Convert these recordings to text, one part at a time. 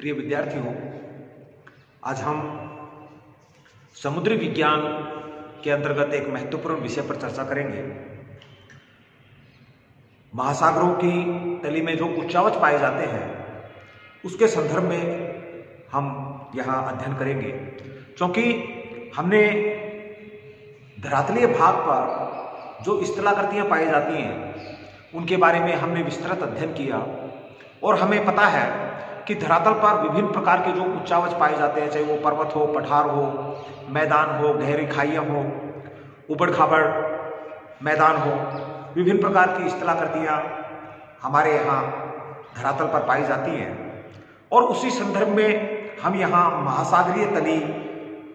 प्रिय विद्यार्थियों, आज हम समुद्री विज्ञान के अंतर्गत एक महत्वपूर्ण विषय पर चर्चा करेंगे। महासागरों की तली में जो उच्चावच पाए जाते हैं उसके संदर्भ में हम यहाँ अध्ययन करेंगे, क्योंकि हमने धरातलीय भाग पर जो स्थलाकृतियाँ पाई जाती हैं उनके बारे में हमने विस्तृत अध्ययन किया और हमें पता है कि धरातल पर विभिन्न प्रकार के जो उच्चावच पाए जाते हैं, चाहे वो पर्वत हो, पठार हो, मैदान हो, गहरी खाइयाँ हो, उबड़ खाबड़ मैदान हो, विभिन्न प्रकार की स्थलाकृतियाँ हमारे यहाँ धरातल पर पाई जाती हैं। और उसी संदर्भ में हम यहाँ महासागरीय तली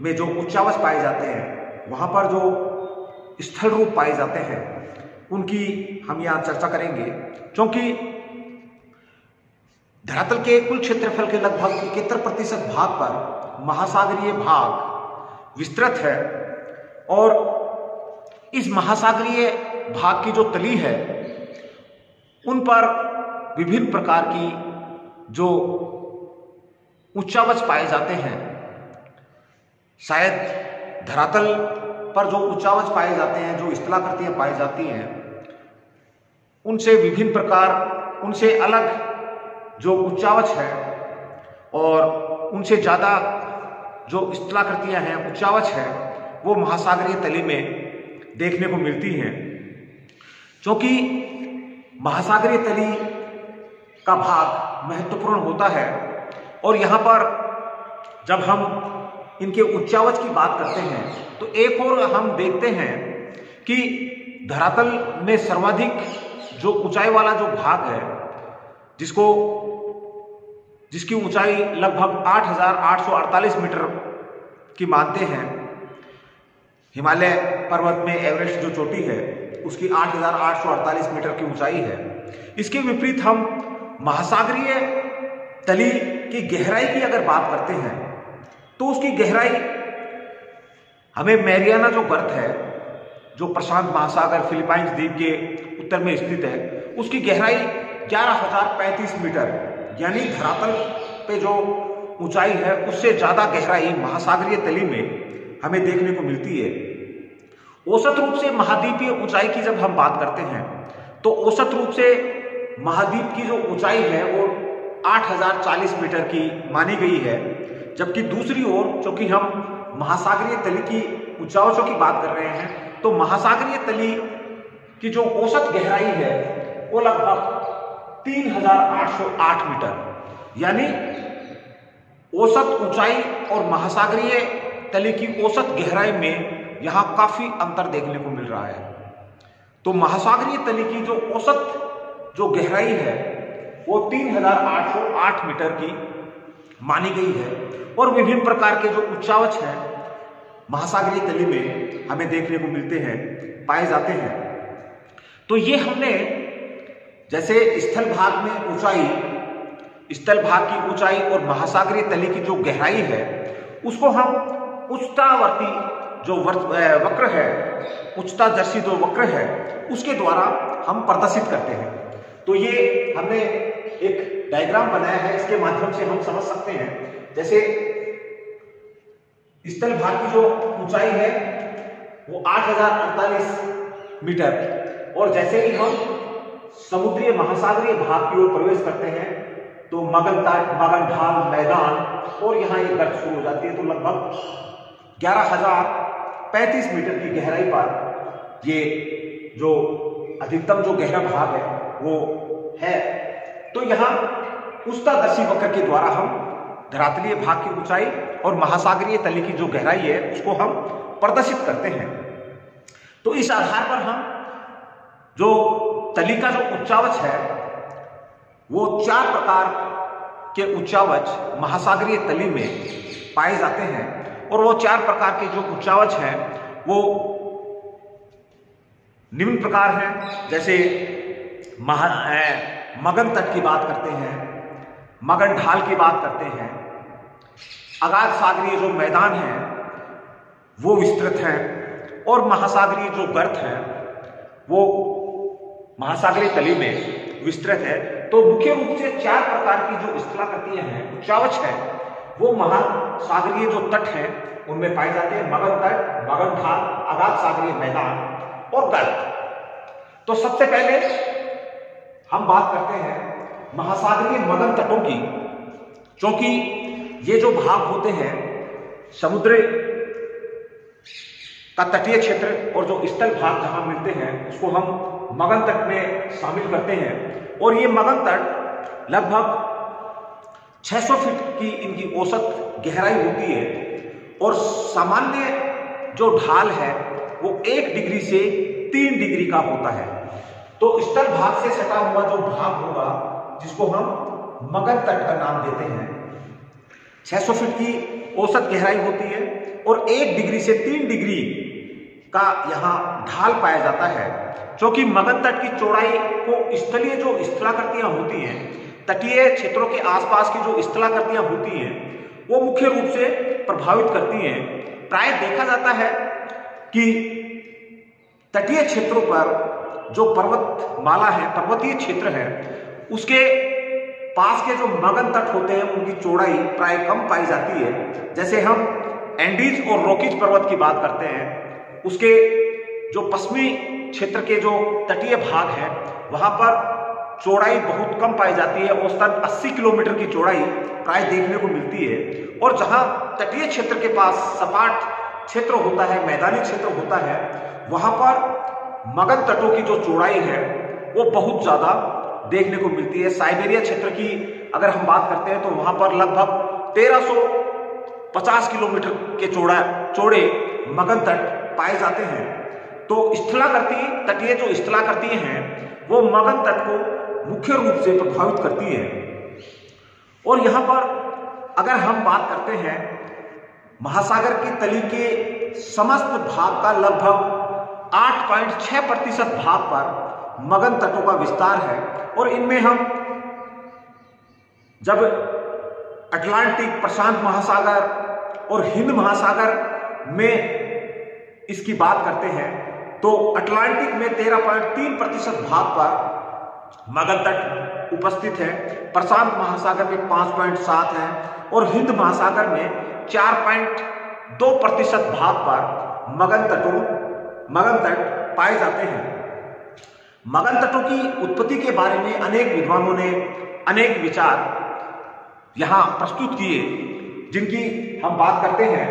में जो उच्चावच पाए जाते हैं, वहाँ पर जो स्थल रूप पाए जाते हैं उनकी हम यहाँ चर्चा करेंगे, क्योंकि धरातल के कुल क्षेत्रफल के लगभग 71% भाग पर महासागरीय भाग विस्तृत है और इस महासागरीय भाग की जो तली है उन पर विभिन्न प्रकार की जो उच्चावच पाए जाते हैं। शायद धरातल पर जो उच्चावच पाए जाते हैं, जो स्थलाकृतियां पाई जाती हैं, उनसे विभिन्न प्रकार, उनसे अलग जो उच्चावच है और उनसे ज़्यादा जो स्थलाकृतियां हैं, उच्चावच है, वो महासागरीय तली में देखने को मिलती हैं। क्योंकि महासागरीय तली का भाग महत्वपूर्ण होता है और यहाँ पर जब हम इनके उच्चावच की बात करते हैं तो एक और हम देखते हैं कि धरातल में सर्वाधिक जो ऊंचाई वाला जो भाग है, जिसकी ऊंचाई लगभग 8,848 मीटर की मानते हैं। हिमालय पर्वत में एवरेस्ट जो चोटी है उसकी 8,848 मीटर की ऊंचाई है। इसके विपरीत हम महासागरीय तली की गहराई की अगर बात करते हैं तो उसकी गहराई हमें मैरियाना जो गर्त है, जो प्रशांत महासागर फिलीपाइंस द्वीप के उत्तर में स्थित है, उसकी गहराई 11,035 मीटर, यानी धरातल पे जो ऊंचाई है उससे ज्यादा गहराई महासागरीय तली में हमें देखने को मिलती है। औसत रूप से महाद्वीपीय ऊंचाई की जब हम बात करते हैं तो औसत रूप से महाद्वीप की जो ऊंचाई है वो 8,040 मीटर की मानी गई है, जबकि दूसरी ओर चूंकि हम महासागरीय तली की ऊंचाइयों की बात कर रहे हैं तो महासागरीय तली की जो औसत गहराई है वो लगभग 3,808 मीटर, यानी औसत ऊंचाई और महासागरीय तली की औसत गहराई में यहां काफी अंतर देखने को मिल रहा है। तो महासागरीय तली की जो औसत जो गहराई है वो 3,808 मीटर की मानी गई है और विभिन्न प्रकार के जो उच्चावच हैं महासागरीय तली में हमें देखने को मिलते हैं, पाए जाते हैं। तो ये हमने जैसे स्थल भाग में ऊंचाई, स्थल भाग की ऊंचाई और महासागरीय तली की जो गहराई है उसको हम उच्चतावर्ती जो वक्र है, उच्चतादर्शी जो वक्र है, उसके द्वारा हम प्रदर्शित करते हैं। तो ये हमने एक डायग्राम बनाया है, इसके माध्यम से हम समझ सकते हैं। जैसे स्थल भाग की जो ऊंचाई है वो 8,048 मीटर और जैसे ही हम समुद्रीय महासागरीय भाग की ओर प्रवेश करते हैं तो मगन ढाल मैदान और यहाँ एक गर्त शुरू हो जाती है, तो लगभग 11,035 मीटर की गहराई पर ये जो अधिकतम जो गहरा भाग है वो है। तो यहाँ उच्चतादर्शी वक्र के द्वारा हम धरातलीय भाग की ऊंचाई और महासागरीय तली की जो गहराई है उसको हम प्रदर्शित करते हैं। तो इस आधार पर हम जो तली का जो उच्चावच है वो 4 प्रकार के उच्चावच महासागरीय तली में पाए जाते हैं और वो 4 प्रकार के जो उच्चावच हैं वो निम्न प्रकार हैं। जैसे मगन तट की बात करते हैं, मगन ढाल की बात करते हैं, अगाध सागरीय जो मैदान है वो विस्तृत हैं और महासागरीय जो गर्त है वो महासागरीय तली में विस्तृत है। तो मुख्य रूप से 4 प्रकार की जो स्थलाकृतियां हैं, उच्चावच है, वो महासागरीय जो तट है उनमें पाए जाते हैं। मगध तट, मगध ढाल, अगाध सागरीय मैदान और गर्त। तो सबसे पहले हम बात करते हैं महासागरीय मगध तटों की, क्योंकि ये जो भाग होते हैं समुद्र का तटीय क्षेत्र और जो स्थल भाग जहां मिलते हैं उसको हम मगध तट में शामिल करते हैं। और ये मगध तट लगभग 600 फीट की इनकी औसत गहराई होती है और सामान्य जो ढाल है वो 1 डिग्री से 3 डिग्री का होता है। तो स्थल भाग से सटा हुआ जो भाग होगा जिसको हम मगध तट का नाम देते हैं, 600 फीट की औसत गहराई होती है और 1 डिग्री से 3 डिग्री का यहाँ ढाल पाया जाता है। क्योंकि मगध तट की चौड़ाई को स्थलीय जो स्थलाकृतियां होती हैं, तटीय क्षेत्रों के आसपास की जो स्थलाकृतियां होती हैं वो मुख्य रूप से प्रभावित करती हैं। प्राय देखा जाता है कि तटीय क्षेत्रों पर जो पर्वतमाला है, पर्वतीय क्षेत्र है, उसके पास के जो मगध तट होते हैं उनकी चौड़ाई प्राय कम पाई जाती है। जैसे हम एंडीज और रॉकीज पर्वत की बात करते हैं, उसके जो पश्चिमी क्षेत्र के जो तटीय भाग है वहां पर चौड़ाई बहुत कम पाई जाती है। औसतन 80 किलोमीटर की चौड़ाई प्राय देखने को मिलती है। और जहां तटीय क्षेत्र के पास सपाट क्षेत्र होता है, मैदानी क्षेत्र होता है, वहां पर मगध तटों की जो चौड़ाई है वो बहुत ज्यादा देखने को मिलती है। साइबेरिया क्षेत्र की अगर हम बात करते हैं तो वहां पर लगभग 1350 किलोमीटर के चौड़े मगध तट पाए जाते हैं। तो स्थलाकृति, तटीय जो स्थलाकृतियां हैं वो मगध तट को मुख्य रूप से प्रभावित करती है। और यहां पर अगर हम बात करते हैं महासागर की तली के समस्त भाग का लगभग 8.6% भाग पर मगध तटों का विस्तार है। और इनमें हम जब अटलांटिक, प्रशांत महासागर और हिंद महासागर में इसकी बात करते हैं तो अटलांटिक में 13.3% भाग पर मगध तट उपस्थित है, प्रशांत महासागर में 5.7 है और हिंद महासागर में 4.2% भाग पर मगध तट पाए जाते हैं। मगध तटों की उत्पत्ति के बारे में अनेक विद्वानों ने अनेक विचार यहां प्रस्तुत किए, जिनकी हम बात करते हैं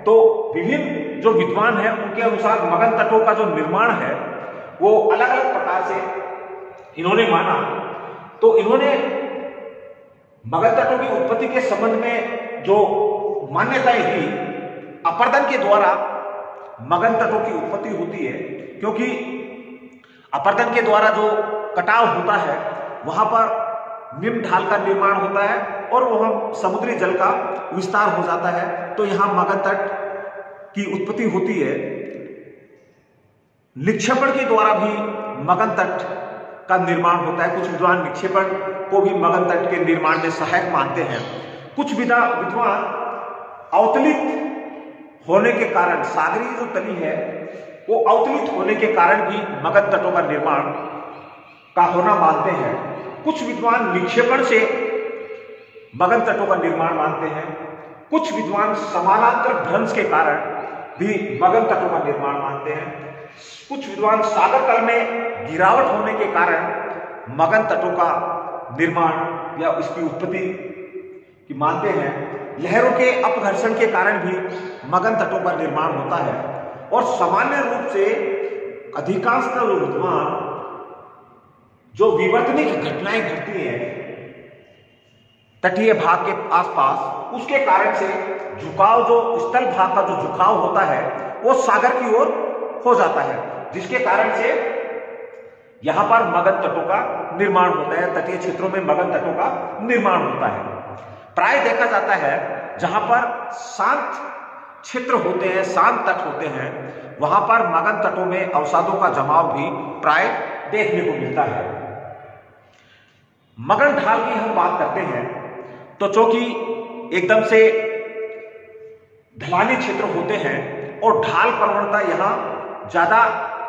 तो विभिन्न जो विद्वान हैं उनके अनुसार मगध तटों का जो निर्माण है वो अलग अलग प्रकार से इन्होंने माना। तो इन्होंने मगध तटों की उत्पत्ति के संबंध में जो मान्यताएं दी, अपरदन के द्वारा मगध तटों की उत्पत्ति होती है, क्योंकि अपरदन के द्वारा जो कटाव होता है वहां पर निम्न ढाल का निर्माण होता है और वह समुद्री जल का विस्तार हो जाता है। तो यहां मगध तट की उत्पत्ति होती है। निक्षेपण के द्वारा भी मगध तट का निर्माण होता है। कुछ विद्वान निक्षेपण को भी मगध तट के निर्माण में सहायक मानते हैं। कुछ विद्वान अवतलित होने के कारण, सागरीय जो तली है वो अवतलित होने के कारण भी मगध तटों का निर्माण का होना मानते हैं। कुछ विद्वान निक्षेपण से मगध तटों का निर्माण मानते हैं। कुछ विद्वान समानांतर भ्रंश के कारण भी मगध तटों का निर्माण मानते हैं। कुछ विद्वान सागर तल में गिरावट होने के कारण मगध तटों का निर्माण या उसकी उत्पत्ति की मानते हैं। लहरों के अपघर्षण के कारण भी मगध तटों का निर्माण होता है। और सामान्य रूप से अधिकांशतः विद्वान जो विवर्तनिक घटनाएं घटती हैं तटीय भाग के आसपास, उसके कारण से झुकाव, जो स्थल भाग का जो झुकाव होता है वो सागर की ओर हो जाता है, जिसके कारण से यहां पर मगध तटों का निर्माण होता है। तटीय क्षेत्रों में मगध तटों का निर्माण होता है। प्राय देखा जाता है जहां पर शांत क्षेत्र होते हैं, शांत तट होते हैं, वहां पर मगध तटों में अवसादों का जमाव भी प्राय देखने को मिलता है। मगध ढाल की हम बात करते हैं तो चूंकि एकदम से ढलानी क्षेत्र होते हैं और ढाल प्रवणता यहां ज्यादा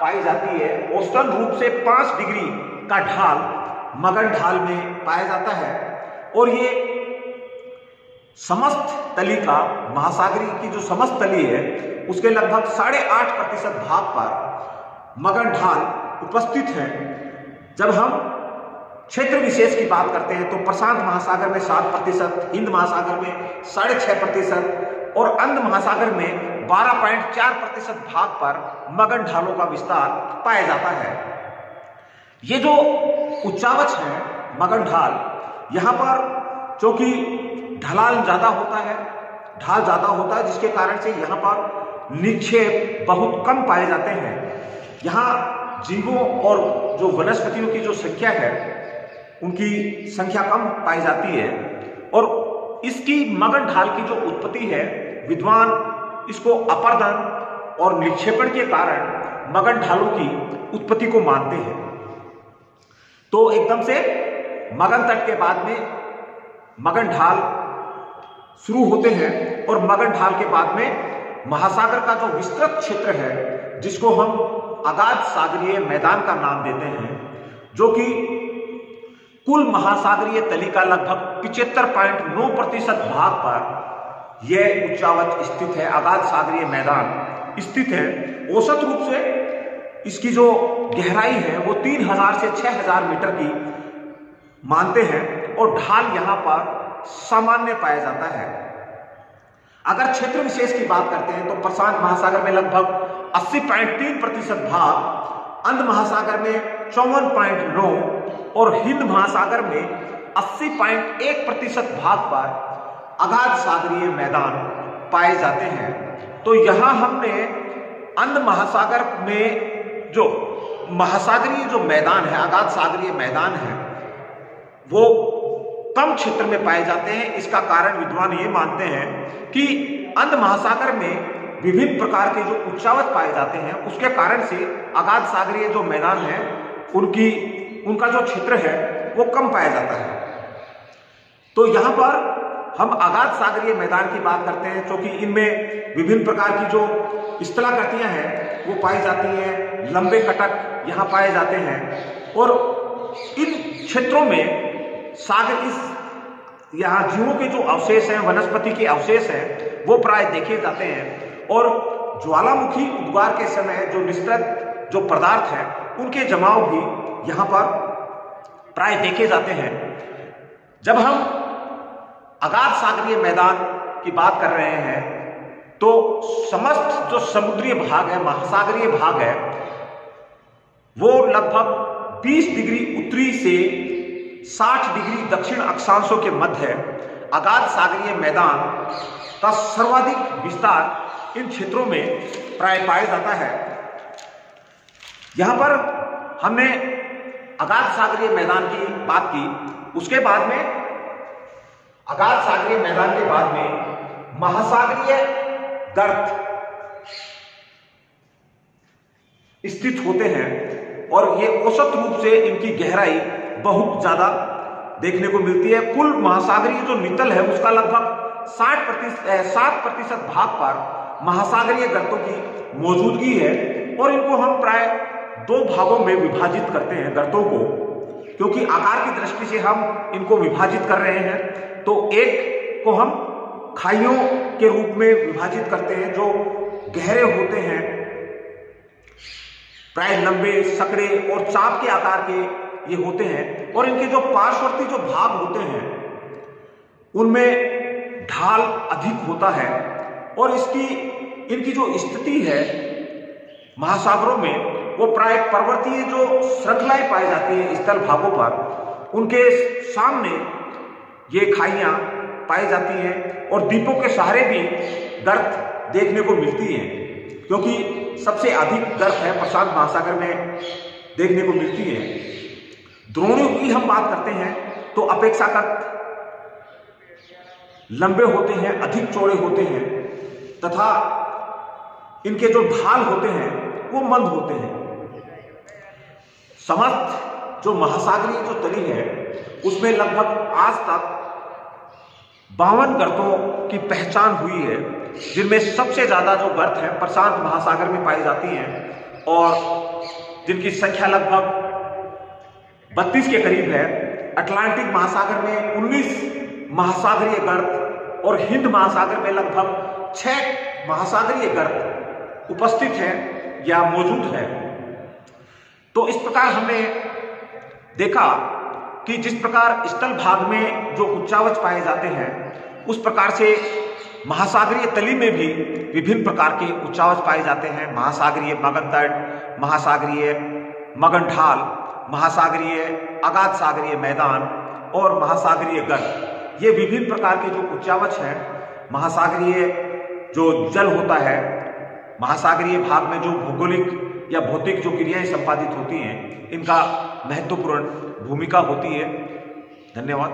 पाई जाती है। औसतन रूप से 5 डिग्री का ढाल मगन ढाल में पाया जाता है और ये समस्त तली का, महासागरी की जो समस्त तली है उसके लगभग 8.5% भाग पर मगन ढाल उपस्थित है। जब हम क्षेत्र विशेष की बात करते हैं तो प्रशांत महासागर में 7%, हिंद महासागर में 6.5% और अंध महासागर में 12.4% भाग पर मगन ढालों का विस्तार पाया जाता है। ये जो उच्चावच है मगन ढाल, यहाँ पर चूंकि ढलान ज्यादा होता है, ढाल ज्यादा होता है, जिसके कारण से यहाँ पर निक्षेप बहुत कम पाए जाते हैं। यहाँ जीवों और जो वनस्पतियों की जो संख्या है उनकी संख्या कम पाई जाती है और इसकी मगन ढाल की जो उत्पत्ति है, विद्वान इसको अपर्दन और निक्षेपण के कारण मगन ढालों की उत्पत्ति को मानते हैं। तो एकदम से मगन तट के बाद में मगन ढाल शुरू होते हैं और मगन ढाल के बाद में महासागर का जो विस्तृत क्षेत्र है जिसको हम अगाध सागरीय मैदान का नाम देते हैं, जो कि कुल महासागरीय तली का लगभग 75.9% भाग पर यह उच्चावच स्थित है, अगाध सागरीय मैदान स्थित है। औसत रूप से इसकी जो गहराई है वो 3000 से 6000 मीटर की मानते हैं और ढाल यहां पर सामान्य पाया जाता है। अगर क्षेत्र विशेष की बात करते हैं तो प्रशांत महासागर में लगभग 80.3% भाग, अंध महासागर में 54.9 और हिंद महासागर में 80.1% भाग पर अगाध सागरीय मैदान पाए जाते हैं। तो यहां हमने अंध महासागर में जो महासागरीय जो मैदान है, अगाध सागरीय मैदान है, वो कम क्षेत्र में पाए जाते हैं। इसका कारण विद्वान ये मानते हैं कि अंध महासागर में विभिन्न प्रकार के जो उच्चावच पाए जाते हैं उसके कारण से अगाध सागरीय जो मैदान है उनका जो क्षेत्र है वो कम पाया जाता है। तो यहाँ पर हम अगाध सागरीय मैदान की बात करते हैं क्योंकि इनमें विभिन्न प्रकार की जो स्थलाकृतियां हैं वो पाई जाती हैं, लंबे कटक यहाँ पाए जाते हैं और इन क्षेत्रों में सागर इस यहाँ जीवों के जो अवशेष हैं, वनस्पति के अवशेष हैं, वो प्राय देखे जाते हैं और ज्वालामुखी उद्गार के समय जो निस्तृत जो पदार्थ है उनके जमाव भी यहाँ पर प्राय देखे जाते हैं। जब हम अगाध सागरीय मैदान की बात कर रहे हैं तो समस्त जो समुद्री भाग है, महासागरीय भाग है, वो लगभग 20 डिग्री उत्तरी से 60 डिग्री दक्षिण अक्षांशों के मध्य अगाध सागरीय मैदान का सर्वाधिक विस्तार इन क्षेत्रों में प्राय पाया जाता है। यहां पर हमने अगाध सागरीय मैदान की बात की, उसके बाद में अगाध सागरीय मैदान के बाद में महासागरीय गर्त स्थित होते हैं और ये औसत रूप से इनकी गहराई बहुत ज्यादा देखने को मिलती है। कुल महासागरीय जो नितल है उसका लगभग 7% भाग पर महासागरीय गर्तों की मौजूदगी है और इनको हम प्राय 2 भागों में विभाजित करते हैं गर्तों को, क्योंकि आकार की दृष्टि से हम इनको विभाजित कर रहे हैं। तो एक को हम खाइयों के रूप में विभाजित करते हैं जो गहरे होते हैं, प्राय लंबे, सकड़े और चाप के आकार के ये होते हैं और इनके जो पार्श्ववर्ती जो भाग होते हैं उनमें ढाल अधिक होता है और इनकी जो स्थिति है महासागरों में वो प्राय पर्वतीय जो श्रृंखलाएं पाई जाती है स्थल भागों पर, उनके सामने ये खाइयां पाई जाती हैं और द्वीपों के सहारे भी गर्त देखने को मिलती हैं, क्योंकि सबसे अधिक गर्त है प्रशांत महासागर में देखने को मिलती है। द्रोणियों की हम बात करते हैं तो अपेक्षाकृत लंबे होते हैं, अधिक चौड़े होते हैं तथा इनके जो ढाल होते हैं वो मंद होते हैं। समस्त जो महासागरीय जो तली है उसमें लगभग आज तक 52 गर्तों की पहचान हुई है, जिनमें सबसे ज्यादा जो गर्त है प्रशांत महासागर में पाई जाती हैं और जिनकी संख्या लगभग 32 के करीब है। अटलांटिक महासागर में 19 महासागरीय गर्त और हिंद महासागर में लगभग 6 महासागरीय गर्त उपस्थित हैं या मौजूद है। तो इस प्रकार हमने देखा कि जिस प्रकार स्थल भाग में जो उच्चावच पाए जाते हैं, उस प्रकार से महासागरीय तली में भी विभिन्न प्रकार के उच्चावच पाए जाते हैं। महासागरीय मगनतट, महासागरीय मगनढाल, महासागरीय अगाध सागरीय मैदान और महासागरीय गर्त, ये विभिन्न प्रकार के जो उच्चावच हैं। महासागरीय जो जल होता है, महासागरीय भाग में जो भौगोलिक या भौतिक जो क्रियाएं संपादित होती हैं, इनका महत्वपूर्ण भूमिका होती है। धन्यवाद।